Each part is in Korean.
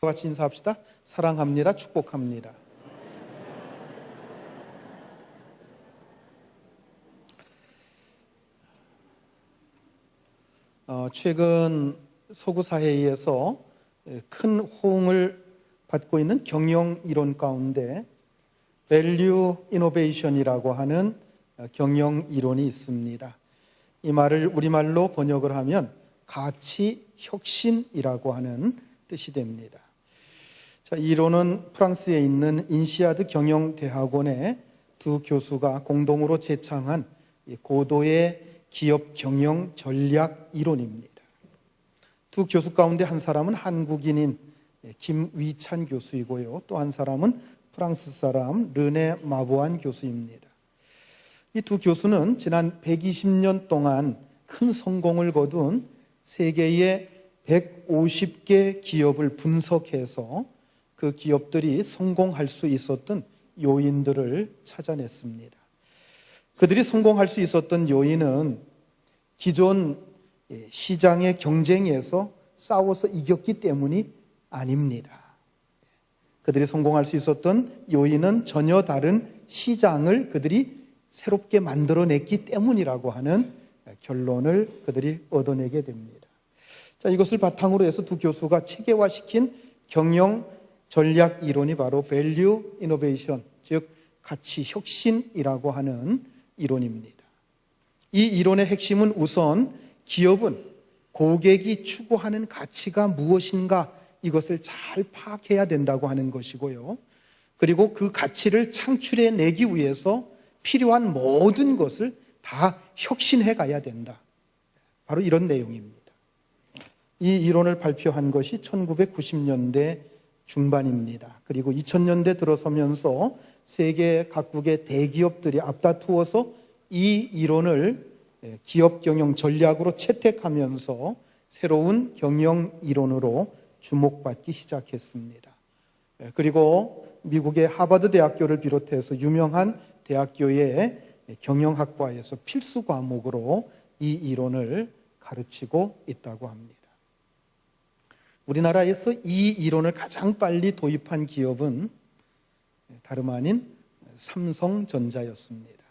같이 인사합시다. 사랑합니다. 축복합니다. 최근 서구사회에서 큰 호응을 받고 있는 경영 이론 가운데 Value Innovation이라고 하는 경영 이론이 있습니다. 이 말을 우리말로 번역을 하면 가치 혁신이라고 하는 뜻이 됩니다. 자, 이 이론은 프랑스에 있는 인시아드 경영대학원의 두 교수가 공동으로 제창한 고도의 기업 경영 전략 이론입니다. 두 교수 가운데 한 사람은 한국인인 김위찬 교수이고요. 또 한 사람은 프랑스 사람 르네 마보안 교수입니다. 이 두 교수는 지난 120년 동안 큰 성공을 거둔 세계의 150개 기업을 분석해서 그 기업들이 성공할 수 있었던 요인들을 찾아냈습니다. 그들이 성공할 수 있었던 요인은 기존 시장의 경쟁에서 싸워서 이겼기 때문이 아닙니다. 그들이 성공할 수 있었던 요인은 전혀 다른 시장을 그들이 새롭게 만들어냈기 때문이라고 하는 결론을 그들이 얻어내게 됩니다. 자, 이것을 바탕으로 해서 두 교수가 체계화시킨 경영 전략 이론이 바로 Value Innovation, 즉 가치 혁신이라고 하는 이론입니다. 이 이론의 핵심은 우선 기업은 고객이 추구하는 가치가 무엇인가 이것을 잘 파악해야 된다고 하는 것이고요. 그리고 그 가치를 창출해내기 위해서 필요한 모든 것을 다 혁신해 가야 된다. 바로 이런 내용입니다. 이 이론을 발표한 것이 1990년대 중반입니다. 그리고 2000년대 들어서면서 세계 각국의 대기업들이 앞다투어서 이 이론을 기업 경영 전략으로 채택하면서 새로운 경영 이론으로 주목받기 시작했습니다. 그리고 미국의 하버드 대학교를 비롯해서 유명한 대학교의 경영학과에서 필수 과목으로 이 이론을 가르치고 있다고 합니다. 우리나라에서 이 이론을 가장 빨리 도입한 기업은 다름 아닌 삼성전자였습니다.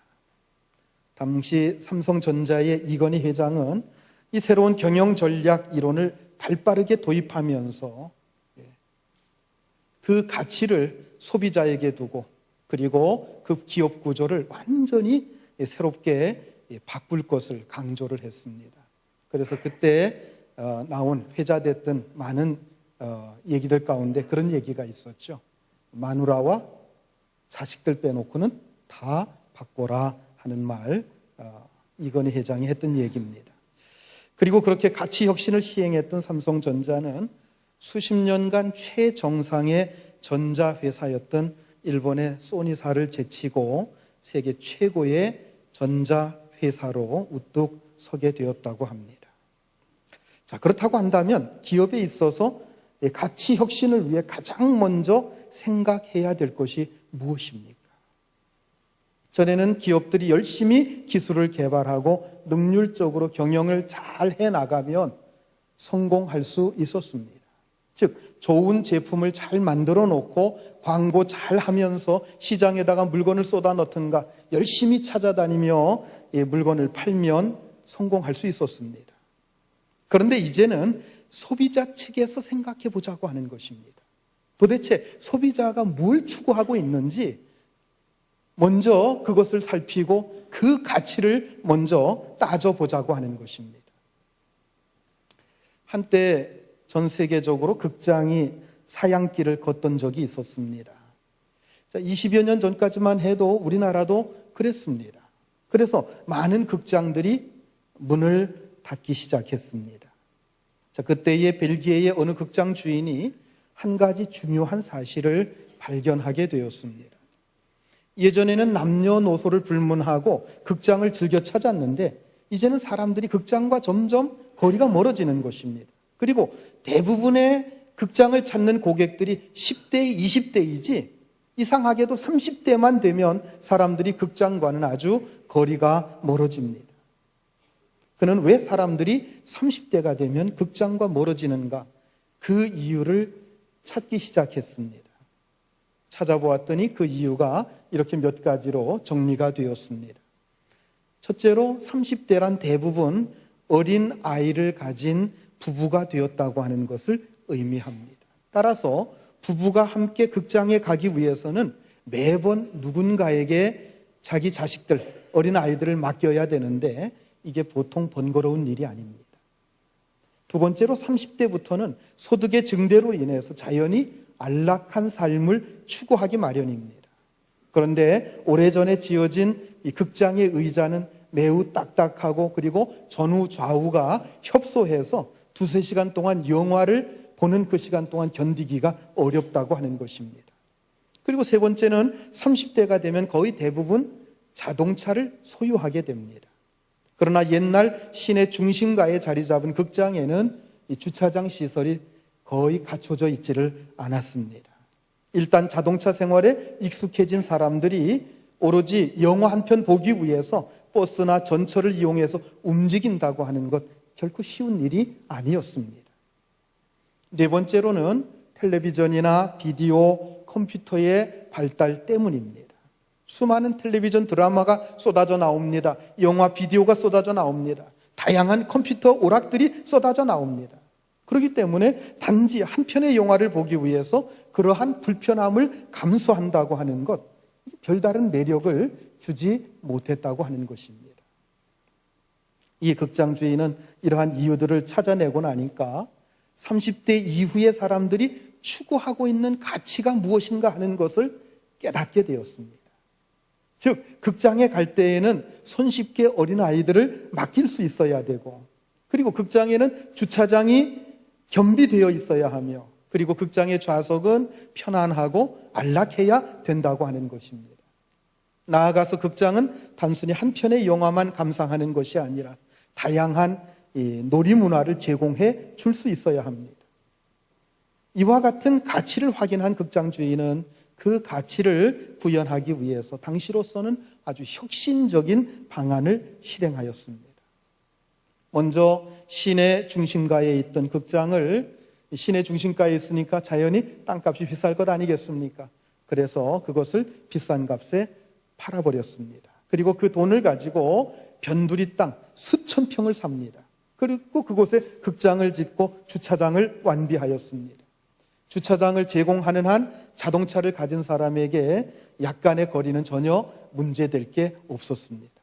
당시 삼성전자의 이건희 회장은 이 새로운 경영 전략 이론을 발빠르게 도입하면서 그 가치를 소비자에게 두고 그리고 그 기업 구조를 완전히 새롭게 바꿀 것을 강조를 했습니다. 그래서 그때 나온 회자됐던 많은 얘기들 가운데 그런 얘기가 있었죠. 마누라와 자식들 빼놓고는 다 바꿔라 하는 말, 이건희 회장이 했던 얘기입니다. 그리고 그렇게 가치 혁신을 시행했던 삼성전자는 수십 년간 최정상의 전자회사였던 일본의 소니사를 제치고 세계 최고의 전자회사로 우뚝 서게 되었다고 합니다. 자, 그렇다고 한다면 기업에 있어서 가치 혁신을 위해 가장 먼저 생각해야 될 것이 무엇입니까? 전에는 기업들이 열심히 기술을 개발하고 능률적으로 경영을 잘 해나가면 성공할 수 있었습니다. 즉, 좋은 제품을 잘 만들어 놓고 광고 잘 하면서 시장에다가 물건을 쏟아 넣든가 열심히 찾아다니며 물건을 팔면 성공할 수 있었습니다. 그런데 이제는 소비자 측에서 생각해 보자고 하는 것입니다. 도대체 소비자가 뭘 추구하고 있는지 먼저 그것을 살피고 그 가치를 먼저 따져보자고 하는 것입니다. 한때 전 세계적으로 극장이 사양길을 걷던 적이 있었습니다. 20여 년 전까지만 해도 우리나라도 그랬습니다. 그래서 많은 극장들이 문을 닫기 시작했습니다. 그때의 벨기에의 어느 극장 주인이 한 가지 중요한 사실을 발견하게 되었습니다. 예전에는 남녀노소를 불문하고 극장을 즐겨 찾았는데 이제는 사람들이 극장과 점점 거리가 멀어지는 것입니다. 그리고 대부분의 극장을 찾는 고객들이 10대, 20대이지 이상하게도 30대만 되면 사람들이 극장과는 아주 거리가 멀어집니다. 그는 왜 사람들이 30대가 되면 극장과 멀어지는가? 그 이유를 찾기 시작했습니다. 찾아보았더니 그 이유가 이렇게 몇 가지로 정리가 되었습니다. 첫째로 30대란 대부분 어린 아이를 가진 부부가 되었다고 하는 것을 의미합니다. 따라서 부부가 함께 극장에 가기 위해서는 매번 누군가에게 자기 자식들, 어린 아이들을 맡겨야 되는데 이게 보통 번거로운 일이 아닙니다. 두 번째로 30대부터는 소득의 증대로 인해서 자연히 안락한 삶을 추구하기 마련입니다. 그런데 오래전에 지어진 이 극장의 의자는 매우 딱딱하고 그리고 전후 좌우가 협소해서 2-3시간 동안 영화를 보는 그 시간 동안 견디기가 어렵다고 하는 것입니다. 그리고 세 번째는 30대가 되면 거의 대부분 자동차를 소유하게 됩니다. 그러나 옛날 시내 중심가에 자리 잡은 극장에는 이 주차장 시설이 거의 갖춰져 있지를 않았습니다. 일단 자동차 생활에 익숙해진 사람들이 오로지 영화 한 편 보기 위해서 버스나 전철을 이용해서 움직인다고 하는 것 결코 쉬운 일이 아니었습니다. 네 번째로는 텔레비전이나 비디오, 컴퓨터의 발달 때문입니다. 수많은 텔레비전 드라마가 쏟아져 나옵니다. 영화, 비디오가 쏟아져 나옵니다. 다양한 컴퓨터 오락들이 쏟아져 나옵니다. 그렇기 때문에 단지 한 편의 영화를 보기 위해서 그러한 불편함을 감수한다고 하는 것, 별다른 매력을 주지 못했다고 하는 것입니다. 이 극장 주인은 이러한 이유들을 찾아내고 나니까 30대 이후의 사람들이 추구하고 있는 가치가 무엇인가 하는 것을 깨닫게 되었습니다. 즉, 극장에 갈 때에는 손쉽게 어린아이들을 맡길 수 있어야 되고, 그리고 극장에는 주차장이 겸비되어 있어야 하며, 그리고 극장의 좌석은 편안하고 안락해야 된다고 하는 것입니다. 나아가서 극장은 단순히 한 편의 영화만 감상하는 것이 아니라 다양한 놀이문화를 제공해 줄 수 있어야 합니다. 이와 같은 가치를 확인한 극장 주인은 그 가치를 구현하기 위해서 당시로서는 아주 혁신적인 방안을 실행하였습니다. 먼저 시내 중심가에 있던 극장을 시내 중심가에 있으니까 자연히 땅값이 비쌀 것 아니겠습니까? 그래서 그것을 비싼 값에 팔아버렸습니다. 그리고 그 돈을 가지고 변두리 땅 수천 평을 삽니다. 그리고 그곳에 극장을 짓고 주차장을 완비하였습니다. 주차장을 제공하는 한 자동차를 가진 사람에게 약간의 거리는 전혀 문제될 게 없었습니다.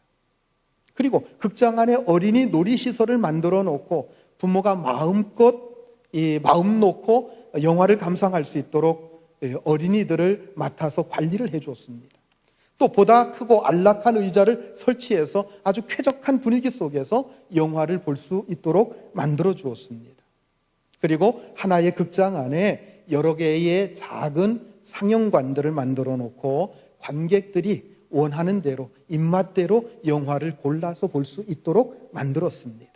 그리고 극장 안에 어린이 놀이시설을 만들어 놓고 부모가 마음껏 마음 놓고 영화를 감상할 수 있도록 어린이들을 맡아서 관리를 해주었습니다. 또 보다 크고 안락한 의자를 설치해서 아주 쾌적한 분위기 속에서 영화를 볼 수 있도록 만들어 주었습니다. 그리고 하나의 극장 안에 여러 개의 작은 상영관들을 만들어 놓고 관객들이 원하는 대로 입맛대로 영화를 골라서 볼 수 있도록 만들었습니다.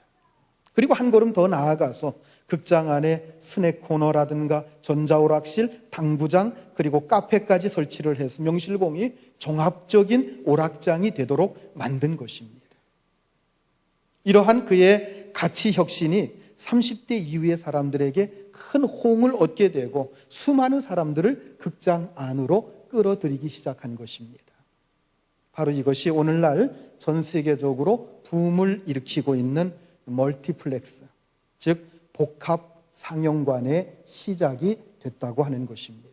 그리고 한 걸음 더 나아가서 극장 안에 스낵 코너라든가 전자오락실, 당구장, 그리고 카페까지 설치를 해서 명실공히 종합적인 오락장이 되도록 만든 것입니다. 이러한 그의 가치 혁신이 30대 이후의 사람들에게 큰 호응을 얻게 되고 수많은 사람들을 극장 안으로 끌어들이기 시작한 것입니다. 바로 이것이 오늘날 전 세계적으로 붐을 일으키고 있는 멀티플렉스, 즉 복합 상영관의 시작이 됐다고 하는 것입니다.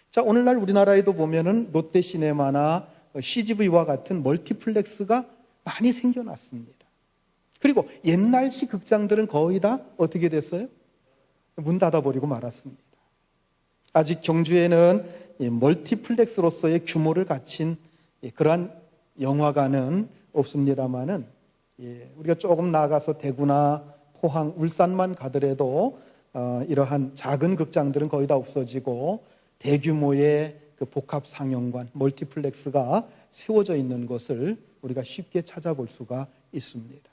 자, 오늘날 우리나라에도 보면은 롯데시네마나 CGV와 같은 멀티플렉스가 많이 생겨났습니다. 그리고 옛날식 극장들은 거의 다 어떻게 됐어요? 문 닫아버리고 말았습니다. 아직 경주에는 멀티플렉스로서의 규모를 갖춘 그러한 영화관은 없습니다만은 우리가 조금 나아가서 대구나 포항, 울산만 가더라도 이러한 작은 극장들은 거의 다 없어지고 대규모의 그 복합 상영관, 멀티플렉스가 세워져 있는 것을 우리가 쉽게 찾아볼 수가 있습니다.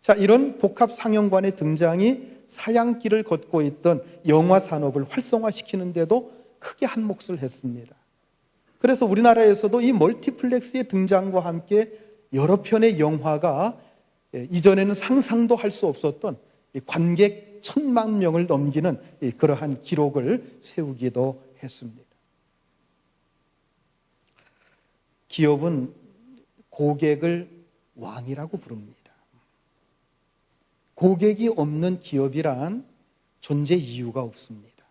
자, 이런 복합 상영관의 등장이 사양길을 걷고 있던 영화 산업을 활성화시키는데도 크게 한 몫을 했습니다. 그래서 우리나라에서도 이 멀티플렉스의 등장과 함께 여러 편의 영화가 이전에는 상상도 할 수 없었던 관객 1,000만 명을 넘기는 그러한 기록을 세우기도 했습니다. 기업은 고객을 왕이라고 부릅니다. 고객이 없는 기업이란 존재 이유가 없습니다.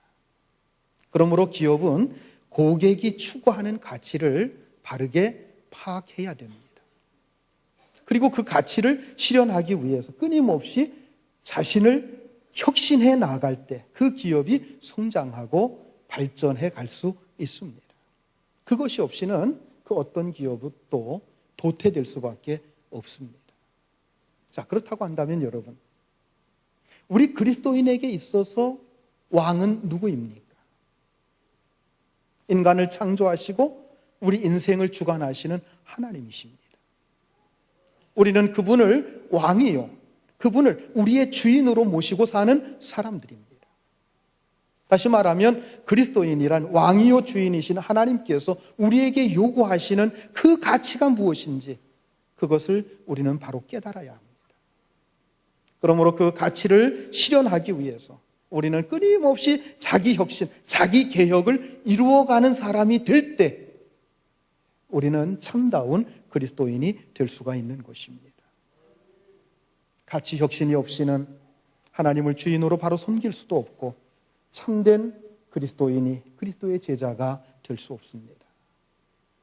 그러므로 기업은 고객이 추구하는 가치를 바르게 파악해야 됩니다. 그리고 그 가치를 실현하기 위해서 끊임없이 자신을 혁신해 나갈 때 그 기업이 성장하고 발전해 갈 수 있습니다. 그것이 없이는 그 어떤 기업도 도태될 수밖에 없습니다. 자, 그렇다고 한다면 여러분, 우리 그리스도인에게 있어서 왕은 누구입니까? 인간을 창조하시고 우리 인생을 주관하시는 하나님이십니다. 우리는 그분을 왕이요, 그분을 우리의 주인으로 모시고 사는 사람들입니다. 다시 말하면 그리스도인이란 왕이요 주인이신 하나님께서 우리에게 요구하시는 그 가치가 무엇인지 그것을 우리는 바로 깨달아야 합니다. 그러므로 그 가치를 실현하기 위해서 우리는 끊임없이 자기 혁신, 자기 개혁을 이루어가는 사람이 될 때 우리는 참다운 그리스도인이 될 수가 있는 것입니다. 가치 혁신이 없이는 하나님을 주인으로 바로 섬길 수도 없고 참된 그리스도인이 그리스도의 제자가 될 수 없습니다.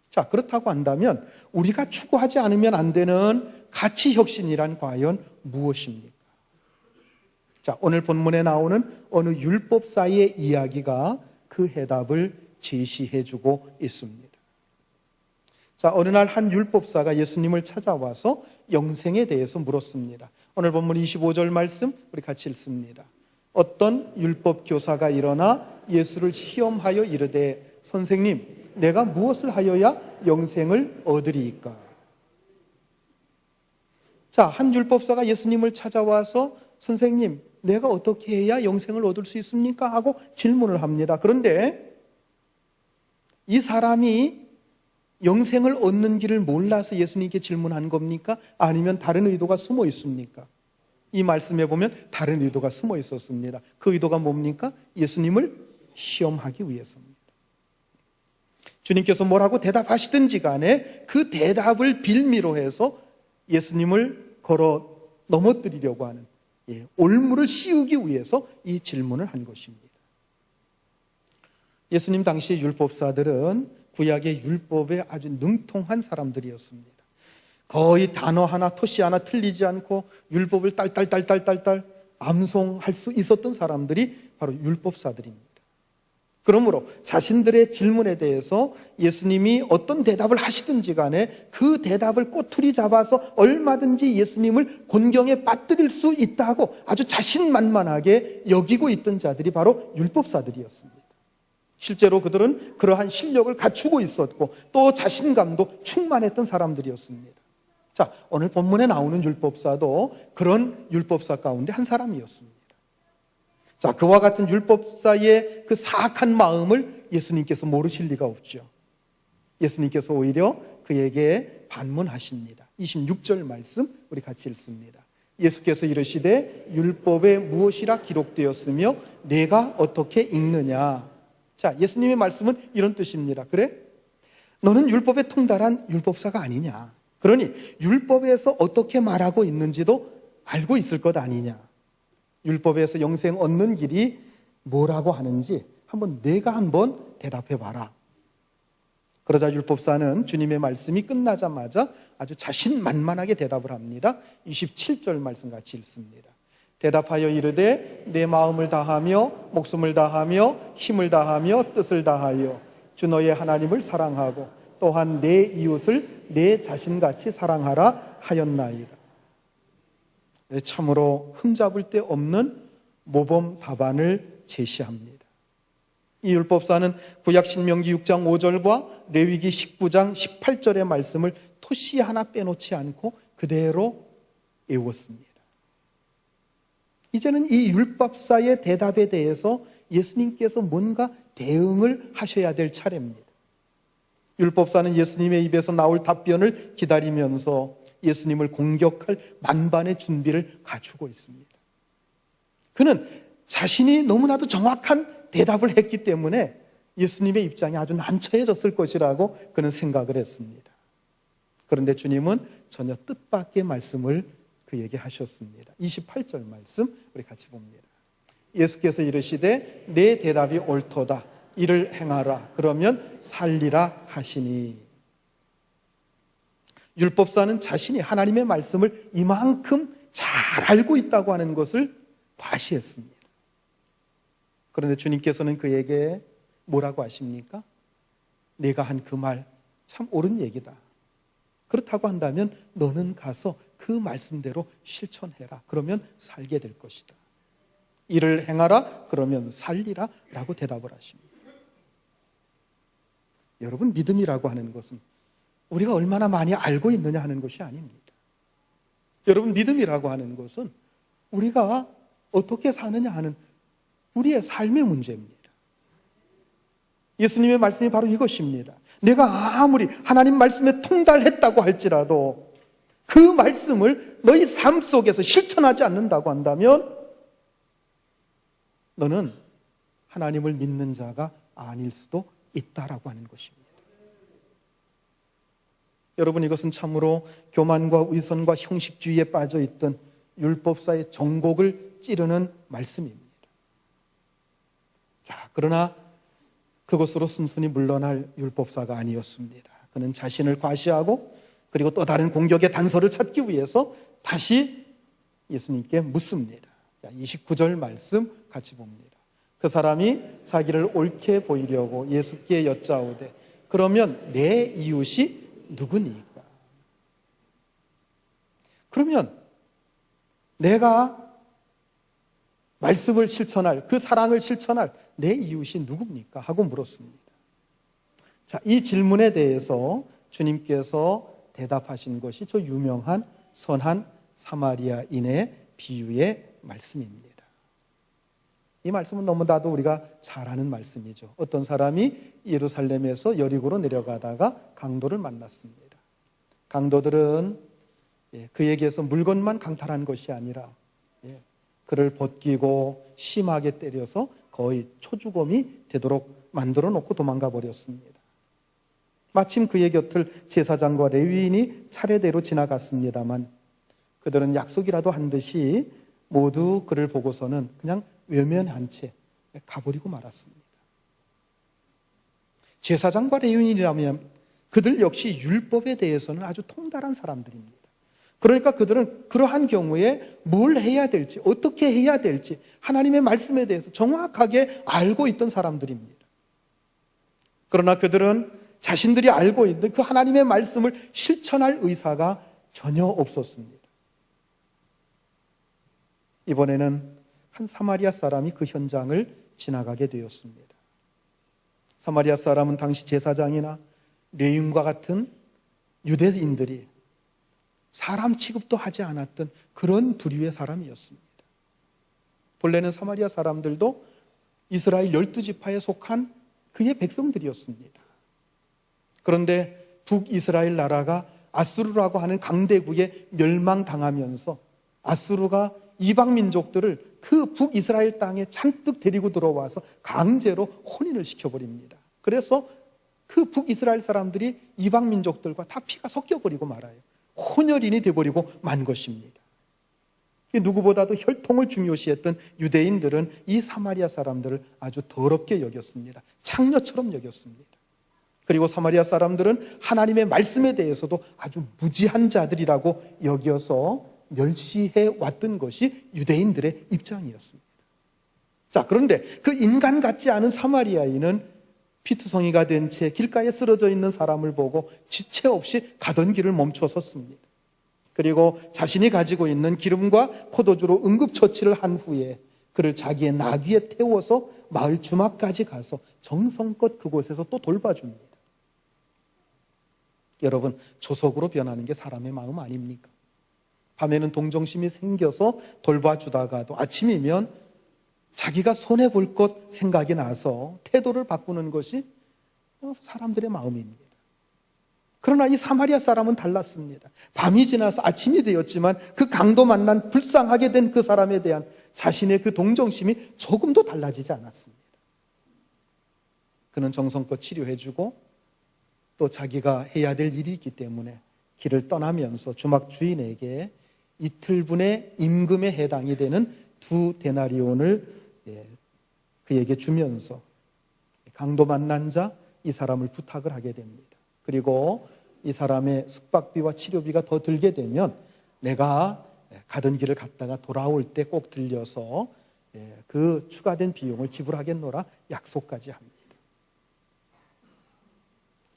자, 그렇다고 한다면 우리가 추구하지 않으면 안 되는 가치 혁신이란 과연 무엇입니까? 자, 오늘 본문에 나오는 어느 율법사의 이야기가 그 해답을 제시해주고 있습니다. 자, 어느 날 한 율법사가 예수님을 찾아와서 영생에 대해서 물었습니다. 오늘 본문 25절 말씀 우리 같이 읽습니다. 어떤 율법 교사가 일어나 예수를 시험하여 이르되 선생님, 내가 무엇을 하여야 영생을 얻으리이까? 자, 한 율법사가 예수님을 찾아와서 선생님, 내가 어떻게 해야 영생을 얻을 수 있습니까? 하고 질문을 합니다. 그런데 이 사람이 영생을 얻는 길을 몰라서 예수님께 질문한 겁니까? 아니면 다른 의도가 숨어 있습니까? 이 말씀에 보면 다른 의도가 숨어 있었습니다. 그 의도가 뭡니까? 예수님을 시험하기 위해서입니다. 주님께서 뭐라고 대답하시든지 간에 그 대답을 빌미로 해서 예수님을 걸어 넘어뜨리려고 하는 올무를 씌우기 위해서 이 질문을 한 것입니다. 예수님 당시 율법사들은 구약의 율법에 아주 능통한 사람들이었습니다. 거의 단어 하나, 토시 하나 틀리지 않고 율법을 딸딸딸딸딸 암송할 수 있었던 사람들이 바로 율법사들입니다. 그러므로 자신들의 질문에 대해서 예수님이 어떤 대답을 하시든지 간에 그 대답을 꼬투리 잡아서 얼마든지 예수님을 곤경에 빠뜨릴 수 있다고 아주 자신만만하게 여기고 있던 자들이 바로 율법사들이었습니다. 실제로 그들은 그러한 실력을 갖추고 있었고 또 자신감도 충만했던 사람들이었습니다. 자, 오늘 본문에 나오는 율법사도 그런 율법사 가운데 한 사람이었습니다. 자, 그와 같은 율법사의 그 사악한 마음을 예수님께서 모르실 리가 없죠. 예수님께서 오히려 그에게 반문하십니다. 26절 말씀 우리 같이 읽습니다. 예수께서 이르시되 율법에 무엇이라 기록되었으며 내가 어떻게 읽느냐. 자, 예수님의 말씀은 이런 뜻입니다. 그래? 너는 율법에 통달한 율법사가 아니냐. 그러니 율법에서 어떻게 말하고 있는지도 알고 있을 것 아니냐. 율법에서 영생 얻는 길이 뭐라고 하는지 내가 한번 대답해 봐라. 그러자 율법사는 주님의 말씀이 끝나자마자 아주 자신만만하게 대답을 합니다. 27절 말씀 같이 읽습니다. 대답하여 이르되 내 마음을 다하며 목숨을 다하며 힘을 다하며 뜻을 다하여 주 너의 하나님을 사랑하고 또한 내 이웃을 내 자신같이 사랑하라 하였나이다. 참으로 흠잡을 데 없는 모범 답안을 제시합니다. 이 율법사는 구약 신명기 6장 5절과 레위기 19장 18절의 말씀을 토시 하나 빼놓지 않고 그대로 외웠습니다. 이제는 이 율법사의 대답에 대해서 예수님께서 뭔가 대응을 하셔야 될 차례입니다. 율법사는 예수님의 입에서 나올 답변을 기다리면서 예수님을 공격할 만반의 준비를 갖추고 있습니다. 그는 자신이 너무나도 정확한 대답을 했기 때문에 예수님의 입장이 아주 난처해졌을 것이라고 그는 생각을 했습니다. 그런데 주님은 전혀 뜻밖의 말씀을 그에게 하셨습니다. 28절 말씀 우리 같이 봅니다. 예수께서 이르시되 내 대답이 옳도다. 이를 행하라. 그러면 살리라 하시니. 율법사는 자신이 하나님의 말씀을 이만큼 잘 알고 있다고 하는 것을 과시했습니다. 그런데 주님께서는 그에게 뭐라고 하십니까? 내가 한 그 말 참 옳은 얘기다. 그렇다고 한다면 너는 가서 그 말씀대로 실천해라. 그러면 살게 될 것이다. 이를 행하라. 그러면 살리라. 라고 대답을 하십니다. 여러분, 믿음이라고 하는 것은 우리가 얼마나 많이 알고 있느냐 하는 것이 아닙니다. 여러분, 믿음이라고 하는 것은 우리가 어떻게 사느냐 하는 우리의 삶의 문제입니다. 예수님의 말씀이 바로 이것입니다. 내가 아무리 하나님 말씀에 통달했다고 할지라도 그 말씀을 너희 삶 속에서 실천하지 않는다고 한다면 너는 하나님을 믿는 자가 아닐 수도 있다라고 하는 것입니다. 여러분, 이것은 참으로 교만과 위선과 형식주의에 빠져있던 율법사의 정곡을 찌르는 말씀입니다. 자, 그러나 그것으로 순순히 물러날 율법사가 아니었습니다. 그는 자신을 과시하고 그리고 또 다른 공격의 단서를 찾기 위해서 다시 예수님께 묻습니다. 자, 29절 말씀 같이 봅니다. 그 사람이 자기를 옳게 보이려고 예수께 여짜오되 그러면 내 이웃이 누구니까? 그러면 내가 말씀을 실천할, 그 사랑을 실천할 내 이웃이 누굽니까? 하고 물었습니다. 자, 이 질문에 대해서 주님께서 대답하신 것이 저 유명한 선한 사마리아인의 비유의 말씀입니다. 이 말씀은 너무나도 우리가 잘 아는 말씀이죠. 어떤 사람이 예루살렘에서 여리고로 내려가다가 강도를 만났습니다. 강도들은 그에게서 물건만 강탈한 것이 아니라 그를 벗기고 심하게 때려서 거의 초주검이 되도록 만들어 놓고 도망가 버렸습니다. 마침 그의 곁을 제사장과 레위인이 차례대로 지나갔습니다만 그들은 약속이라도 한 듯이 모두 그를 보고서는 그냥 외면한 채 가버리고 말았습니다. 제사장과 레위인이라면 그들 역시 율법에 대해서는 아주 통달한 사람들입니다. 그러니까 그들은 그러한 경우에 뭘 해야 될지, 어떻게 해야 될지 하나님의 말씀에 대해서 정확하게 알고 있던 사람들입니다. 그러나 그들은 자신들이 알고 있는 그 하나님의 말씀을 실천할 의사가 전혀 없었습니다. 이번에는 한 사마리아 사람이 그 현장을 지나가게 되었습니다. 사마리아 사람은 당시 제사장이나 레위인과 같은 유대인들이 사람 취급도 하지 않았던 그런 부류의 사람이었습니다. 본래는 사마리아 사람들도 이스라엘 12지파에 속한 그의 백성들이었습니다. 그런데 북이스라엘 나라가 아수르라고 하는 강대국에 멸망당하면서 아수르가 이방 민족들을 그 북이스라엘 땅에 잔뜩 데리고 들어와서 강제로 혼인을 시켜버립니다. 그래서 그 북이스라엘 사람들이 이방 민족들과 다 피가 섞여버리고 말아요. 혼혈인이 되어버리고 만 것입니다. 누구보다도 혈통을 중요시했던 유대인들은 이 사마리아 사람들을 아주 더럽게 여겼습니다. 창녀처럼 여겼습니다. 그리고 사마리아 사람들은 하나님의 말씀에 대해서도 아주 무지한 자들이라고 여겨서 멸시해 왔던 것이 유대인들의 입장이었습니다. 자, 그런데 그 인간 같지 않은 사마리아인은 피투성이가 된 채 길가에 쓰러져 있는 사람을 보고 지체 없이 가던 길을 멈춰 섰습니다. 그리고 자신이 가지고 있는 기름과 포도주로 응급처치를 한 후에 그를 자기의 나귀에 태워서 마을 주막까지 가서 정성껏 그곳에서 또 돌봐줍니다. 여러분, 조석으로 변하는 게 사람의 마음 아닙니까? 밤에는 동정심이 생겨서 돌봐주다가도 아침이면 자기가 손해볼 것 생각이 나서 태도를 바꾸는 것이 사람들의 마음입니다. 그러나 이 사마리아 사람은 달랐습니다. 밤이 지나서 아침이 되었지만 그 강도 만난 불쌍하게 된 그 사람에 대한 자신의 그 동정심이 조금도 달라지지 않았습니다. 그는 정성껏 치료해주고 또 자기가 해야 될 일이 있기 때문에 길을 떠나면서 주막 주인에게 이틀분의 임금에 해당이 되는 2데나리온을 그에게 주면서 강도 만난 자 이 사람을 부탁을 하게 됩니다. 그리고 이 사람의 숙박비와 치료비가 더 들게 되면 내가 가던 길을 갔다가 돌아올 때 꼭 들려서 그 추가된 비용을 지불하겠노라 약속까지 합니다.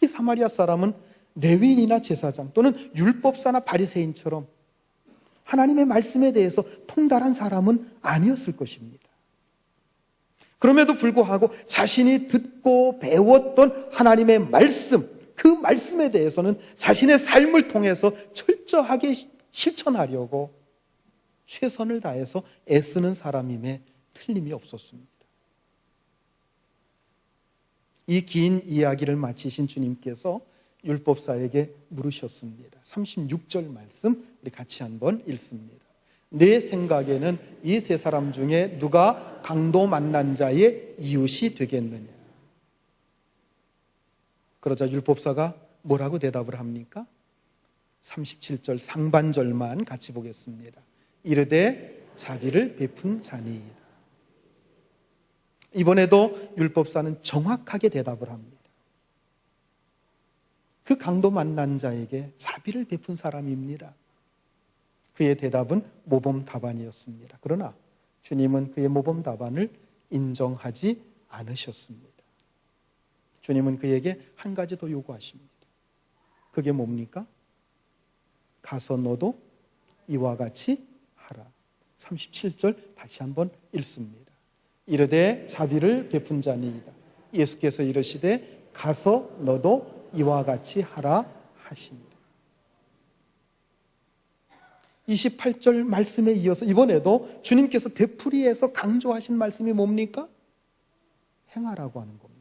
이 사마리아 사람은 레위인이나 제사장 또는 율법사나 바리새인처럼 하나님의 말씀에 대해서 통달한 사람은 아니었을 것입니다. 그럼에도 불구하고 자신이 듣고 배웠던 하나님의 말씀, 그 말씀에 대해서는 자신의 삶을 통해서 철저하게 실천하려고 최선을 다해서 애쓰는 사람임에 틀림이 없었습니다. 이 긴 이야기를 마치신 주님께서 율법사에게 물으셨습니다. 36절 말씀 우리 같이 한번 읽습니다. 내 생각에는 이 세 사람 중에 누가 강도 만난 자의 이웃이 되겠느냐? 그러자 율법사가 뭐라고 대답을 합니까? 37절 상반절만 같이 보겠습니다. 이르되 자비를 베푼 자니이다. 이번에도 율법사는 정확하게 대답을 합니다. 그 강도 만난 자에게 자비를 베푼 사람입니다. 그의 대답은 모범 답안이었습니다. 그러나 주님은 그의 모범 답안을 인정하지 않으셨습니다. 주님은 그에게 한 가지 더 요구하십니다. 그게 뭡니까? 가서 너도 이와 같이 하라. 37절 다시 한번 읽습니다. 이르되 자비를 베푼 자니이다. 예수께서 이르시되 가서 너도 이와 같이 하라 하십니다. 28절 말씀에 이어서 이번에도 주님께서 되풀이해서 강조하신 말씀이 뭡니까? 행하라고 하는 겁니다.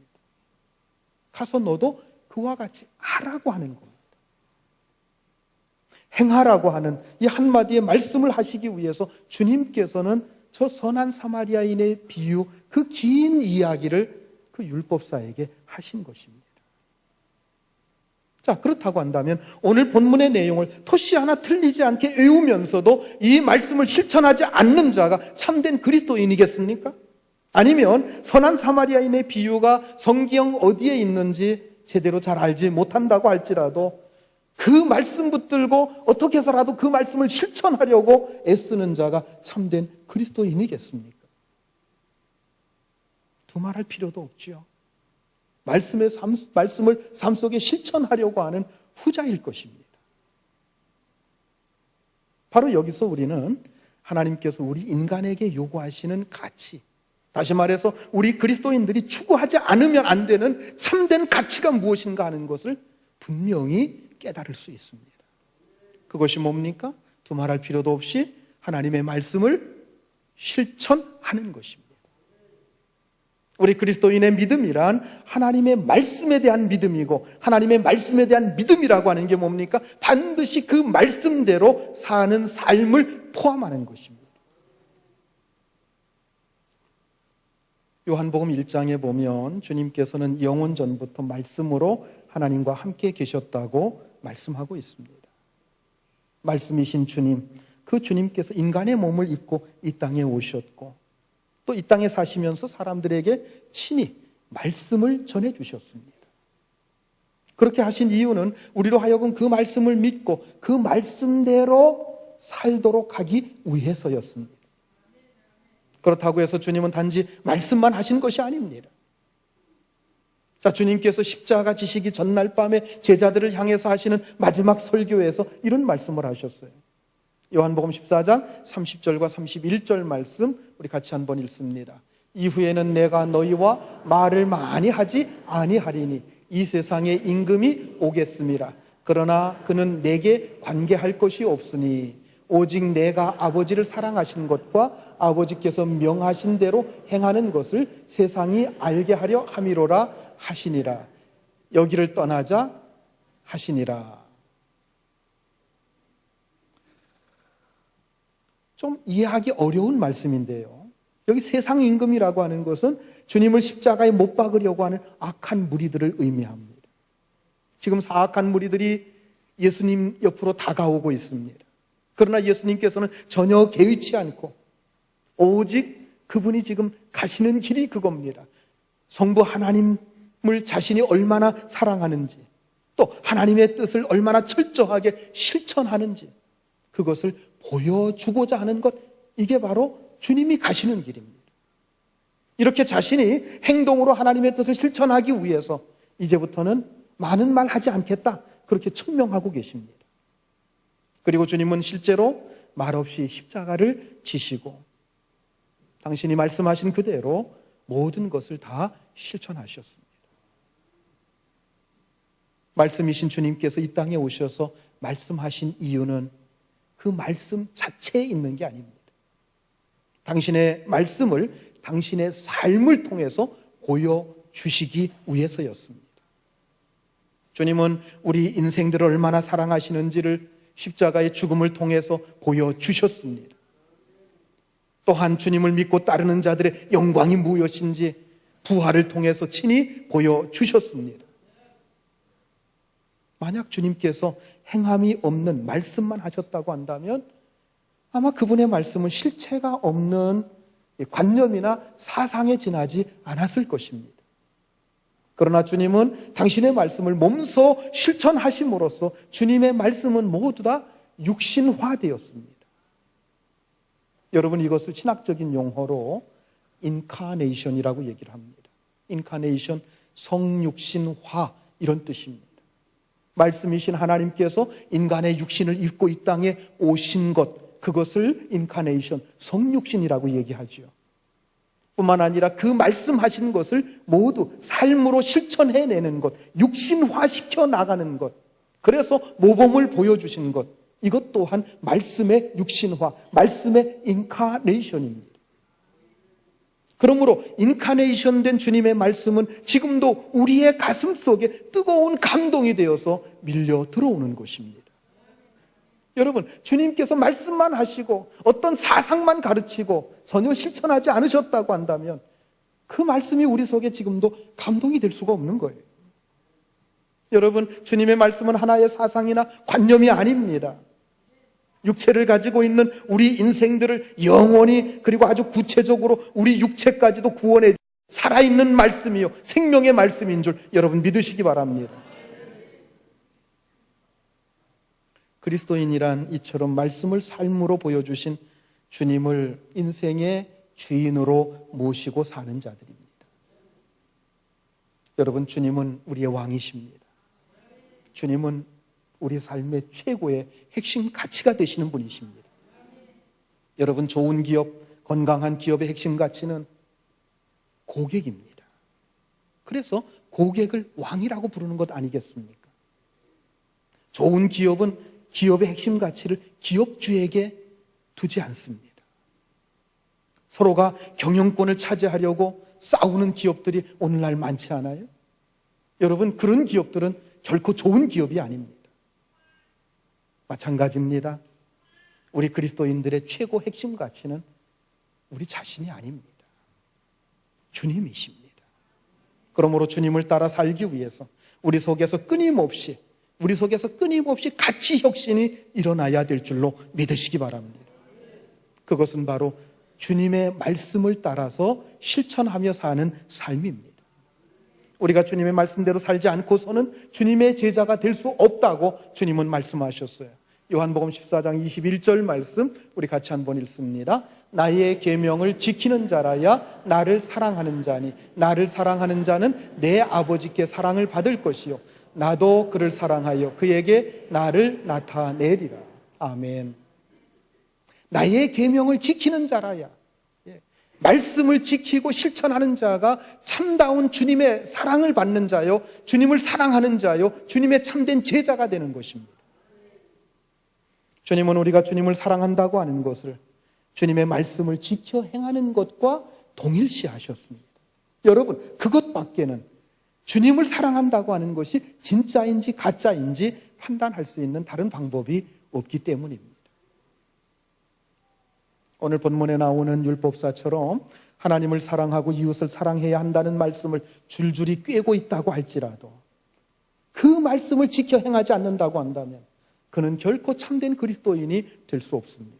가서 너도 그와 같이 하라고 하는 겁니다. 행하라고 하는 이 한마디의 말씀을 하시기 위해서 주님께서는 저 선한 사마리아인의 비유, 그 긴 이야기를 그 율법사에게 하신 것입니다. 자, 그렇다고 한다면 오늘 본문의 내용을 토시 하나 틀리지 않게 외우면서도 이 말씀을 실천하지 않는 자가 참된 그리스도인이겠습니까? 아니면 선한 사마리아인의 비유가 성경 어디에 있는지 제대로 잘 알지 못한다고 할지라도 그 말씀 붙들고 어떻게 해서라도 그 말씀을 실천하려고 애쓰는 자가 참된 그리스도인이겠습니까? 두말할 필요도 없지요. 말씀을 삶 속에 실천하려고 하는 후자일 것입니다. 바로 여기서 우리는 하나님께서 우리 인간에게 요구하시는 가치, 다시 말해서 우리 그리스도인들이 추구하지 않으면 안 되는 참된 가치가 무엇인가 하는 것을 분명히 깨달을 수 있습니다. 그것이 뭡니까? 두말할 필요도 없이 하나님의 말씀을 실천하는 것입니다. 우리 그리스도인의 믿음이란 하나님의 말씀에 대한 믿음이고, 하나님의 말씀에 대한 믿음이라고 하는 게 뭡니까? 반드시 그 말씀대로 사는 삶을 포함하는 것입니다. 요한복음 1장에 보면 주님께서는 영원 전부터 말씀으로 하나님과 함께 계셨다고 말씀하고 있습니다. 말씀이신 주님, 그 주님께서 인간의 몸을 입고 이 땅에 오셨고 또 이 땅에 사시면서 사람들에게 친히 말씀을 전해주셨습니다. 그렇게 하신 이유는 우리로 하여금 그 말씀을 믿고 그 말씀대로 살도록 하기 위해서였습니다. 그렇다고 해서 주님은 단지 말씀만 하신 것이 아닙니다. 자, 주님께서 십자가 지시기 전날 밤에 제자들을 향해서 하시는 마지막 설교에서 이런 말씀을 하셨어요. 요한복음 14장 30절과 31절 말씀 우리 같이 한번 읽습니다. 이후에는 내가 너희와 말을 많이 하지 아니하리니 이 세상에 임금이 오겠음이라. 그러나 그는 내게 관계할 것이 없으니 오직 내가 아버지를 사랑하신 것과 아버지께서 명하신 대로 행하는 것을 세상이 알게 하려 함이로라 하시니라. 여기를 떠나자 하시니라. 좀 이해하기 어려운 말씀인데요. 여기 세상 임금이라고 하는 것은 주님을 십자가에 못 박으려고 하는 악한 무리들을 의미합니다. 지금 사악한 무리들이 예수님 옆으로 다가오고 있습니다. 그러나 예수님께서는 전혀 개의치 않고 오직 그분이 지금 가시는 길이 그겁니다. 성부 하나님을 자신이 얼마나 사랑하는지, 또 하나님의 뜻을 얼마나 철저하게 실천하는지 그것을 보여주고자 하는 것, 이게 바로 주님이 가시는 길입니다. 이렇게 자신이 행동으로 하나님의 뜻을 실천하기 위해서 이제부터는 많은 말 하지 않겠다, 그렇게 천명하고 계십니다. 그리고 주님은 실제로 말없이 십자가를 지시고 당신이 말씀하신 그대로 모든 것을 다 실천하셨습니다. 말씀이신 주님께서 이 땅에 오셔서 말씀하신 이유는 그 말씀 자체에 있는 게 아닙니다. 당신의 말씀을 당신의 삶을 통해서 보여주시기 위해서였습니다. 주님은 우리 인생들을 얼마나 사랑하시는지를 십자가의 죽음을 통해서 보여주셨습니다. 또한 주님을 믿고 따르는 자들의 영광이 무엇인지 부활을 통해서 친히 보여주셨습니다. 만약 주님께서 행함이 없는 말씀만 하셨다고 한다면 아마 그분의 말씀은 실체가 없는 관념이나 사상에 지나지 않았을 것입니다. 그러나 주님은 당신의 말씀을 몸소 실천하심으로써 주님의 말씀은 모두 다 육신화되었습니다. 여러분, 이것을 신학적인 용어로 인카네이션이라고 얘기를 합니다. 인카네이션, 성육신화, 이런 뜻입니다. 말씀이신 하나님께서 인간의 육신을 입고 이 땅에 오신 것, 그것을 인카네이션, 성육신이라고 얘기하죠. 뿐만 아니라 그 말씀하신 것을 모두 삶으로 실천해내는 것, 육신화시켜 나가는 것, 그래서 모범을 보여주신 것, 이것 또한 말씀의 육신화, 말씀의 인카네이션입니다. 그러므로 인카네이션 된 주님의 말씀은 지금도 우리의 가슴 속에 뜨거운 감동이 되어서 밀려 들어오는 것입니다. 여러분, 주님께서 말씀만 하시고 어떤 사상만 가르치고 전혀 실천하지 않으셨다고 한다면 그 말씀이 우리 속에 지금도 감동이 될 수가 없는 거예요. 여러분, 주님의 말씀은 하나의 사상이나 관념이 아닙니다. 육체를 가지고 있는 우리 인생들을 영원히, 그리고 아주 구체적으로 우리 육체까지도 구원해 살아있는 말씀이요, 생명의 말씀인 줄 여러분 믿으시기 바랍니다. 그리스도인이란 이처럼 말씀을 삶으로 보여주신 주님을 인생의 주인으로 모시고 사는 자들입니다. 여러분, 주님은 우리의 왕이십니다. 주님은 우리 삶의 최고의 핵심 가치가 되시는 분이십니다. 여러분, 좋은 기업, 건강한 기업의 핵심 가치는 고객입니다. 그래서 고객을 왕이라고 부르는 것 아니겠습니까? 좋은 기업은 기업의 핵심 가치를 기업주에게 두지 않습니다. 서로가 경영권을 차지하려고 싸우는 기업들이 오늘날 많지 않아요? 여러분, 그런 기업들은 결코 좋은 기업이 아닙니다. 마찬가지입니다. 우리 그리스도인들의 최고 핵심 가치는 우리 자신이 아닙니다. 주님이십니다. 그러므로 주님을 따라 살기 위해서 우리 속에서 끊임없이 가치 혁신이 일어나야 될 줄로 믿으시기 바랍니다. 그것은 바로 주님의 말씀을 따라서 실천하며 사는 삶입니다. 우리가 주님의 말씀대로 살지 않고서는 주님의 제자가 될 수 없다고 주님은 말씀하셨어요. 요한복음 14장 21절 말씀 우리 같이 한번 읽습니다. 나의 계명을 지키는 자라야 나를 사랑하는 자니 나를 사랑하는 자는 내 아버지께 사랑을 받을 것이요 나도 그를 사랑하여 그에게 나를 나타내리라. 아멘. 나의 계명을 지키는 자라야, 말씀을 지키고 실천하는 자가 참다운 주님의 사랑을 받는 자요, 주님을 사랑하는 자요, 주님의 참된 제자가 되는 것입니다. 주님은 우리가 주님을 사랑한다고 하는 것을 주님의 말씀을 지켜 행하는 것과 동일시하셨습니다. 여러분, 그것밖에는 주님을 사랑한다고 하는 것이 진짜인지 가짜인지 판단할 수 있는 다른 방법이 없기 때문입니다. 오늘 본문에 나오는 율법사처럼 하나님을 사랑하고 이웃을 사랑해야 한다는 말씀을 줄줄이 꿰고 있다고 할지라도 그 말씀을 지켜 행하지 않는다고 한다면 그는 결코 참된 그리스도인이 될 수 없습니다.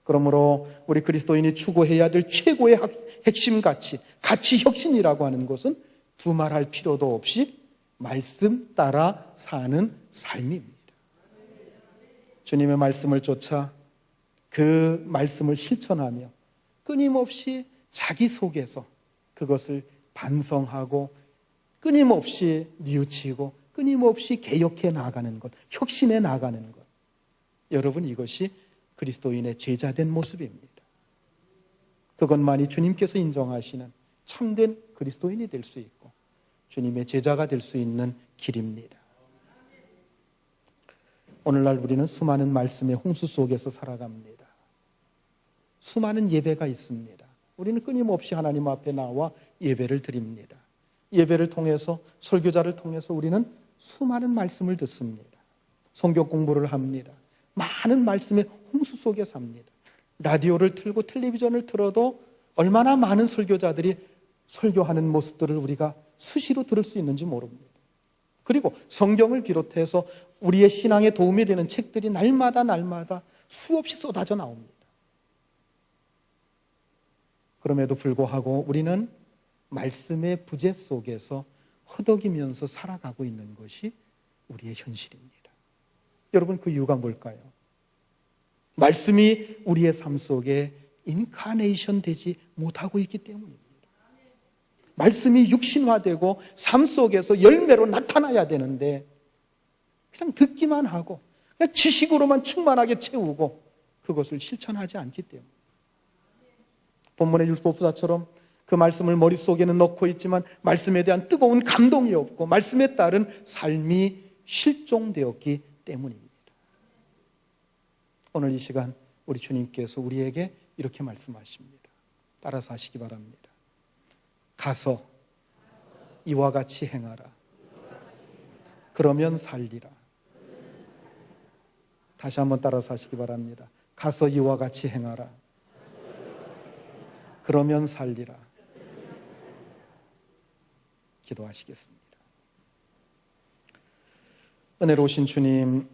그러므로 우리 그리스도인이 추구해야 될 최고의 핵심 가치 혁신이라고 하는 것은 두말할 필요도 없이 말씀 따라 사는 삶입니다. 주님의 말씀을 쫓아 그 말씀을 실천하며 끊임없이 자기 속에서 그것을 반성하고 끊임없이 뉘우치고 끊임없이 개혁해 나가는 것, 혁신해 나가는 것. 여러분, 이것이 그리스도인의 제자된 모습입니다. 그것만이 주님께서 인정하시는 참된 그리스도인이 될 수 있고 주님의 제자가 될 수 있는 길입니다. 오늘날 우리는 수많은 말씀의 홍수 속에서 살아갑니다. 수많은 예배가 있습니다. 우리는 끊임없이 하나님 앞에 나와 예배를 드립니다. 예배를 통해서 설교자를 통해서 우리는 수많은 말씀을 듣습니다. 성경 공부를 합니다. 많은 말씀의 홍수 속에 삽니다. 라디오를 틀고 텔레비전을 틀어도 얼마나 많은 설교자들이 설교하는 모습들을 우리가 수시로 들을 수 있는지 모릅니다. 그리고 성경을 비롯해서 우리의 신앙에 도움이 되는 책들이 날마다 수없이 쏟아져 나옵니다. 그럼에도 불구하고 우리는 말씀의 부재 속에서 허덕이면서 살아가고 있는 것이 우리의 현실입니다. 여러분, 그 이유가 뭘까요? 말씀이 우리의 삶 속에 인카네이션 되지 못하고 있기 때문입니다. 말씀이 육신화되고 삶 속에서 열매로 나타나야 되는데 그냥 듣기만 하고 그냥 지식으로만 충만하게 채우고 그것을 실천하지 않기 때문에 본문의 율법사처럼 그 말씀을 머릿속에는 넣고 있지만 말씀에 대한 뜨거운 감동이 없고 말씀에 따른 삶이 실종되었기 때문입니다. 오늘 이 시간 우리 주님께서 우리에게 이렇게 말씀하십니다. 따라서 하시기 바랍니다. 가서 이와 같이 행하라. 그러면 살리라. 다시 한번 따라서 하시기 바랍니다. 가서 이와 같이 행하라. 그러면 살리라. 기도하시겠습니다. 은혜로우신 주님,